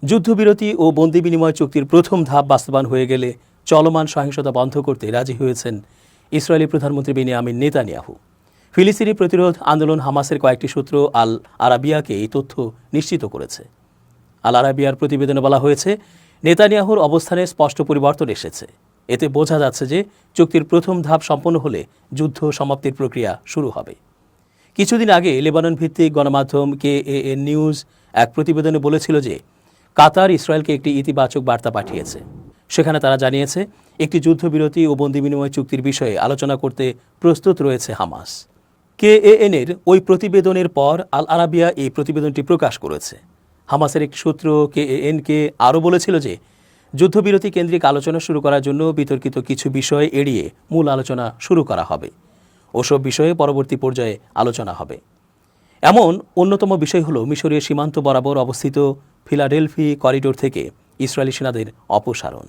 যুদ্ধবিরতি ও বন্দি বিনিময় চুক্তির প্রথম ধাপ বাস্তবায়ন হয়ে গেলে চলমান সহিংসতা বন্ধ করতে রাজি হয়েছেন ইসরায়েলি প্রধানমন্ত্রী বেনিয়ামিন নেতানিয়াহু। ফিলিস্তিনি প্রতিরোধ আন্দোলন হামাসের কয়েকটি সূত্র আল আরাবিয়াকে এই তথ্য নিশ্চিত করেছে। আল আরাবিয়ার প্রতিবেদনে বলা হয়েছে, নেতানিয়াহুর অবস্থানে স্পষ্ট পরিবর্তন এসেছে। এতে বোঝা যাচ্ছে যে চুক্তির প্রথম ধাপ সম্পন্ন হলে যুদ্ধ সমাপ্তির প্রক্রিয়া শুরু হবে। কিছুদিন আগে লেবানন ভিত্তিক গণমাধ্যম KAN নিউজ এক প্রতিবেদনে বলেছিল যে কাতার ইসরায়েলকে একটি ইতিবাচক বার্তা পাঠিয়েছে। সেখানে তারা জানিয়েছে, একটি যুদ্ধবিরতি ও বন্দি বিনিময় চুক্তির বিষয়ে আলোচনা করতে প্রস্তুত রয়েছে হামাস। KAN-এর ওই প্রতিবেদনের পর আল আরাবিয়া এই প্রতিবেদনটি প্রকাশ করেছে। হামাসের একটি সূত্র KAN-কে আরও বলেছিল যে যুদ্ধবিরতি কেন্দ্রিক আলোচনা শুরু করার জন্য বিতর্কিত কিছু বিষয় এড়িয়ে মূল আলোচনা শুরু করা হবে। ওসব বিষয়ে পরবর্তী পর্যায়ে আলোচনা হবে। এমন অন্যতম বিষয় হল মিশরীয় সীমান্ত বরাবর অবস্থিত ফিলাডেলফি করিডোর থেকে ইসরায়েলি সেনাদের অপসারণ।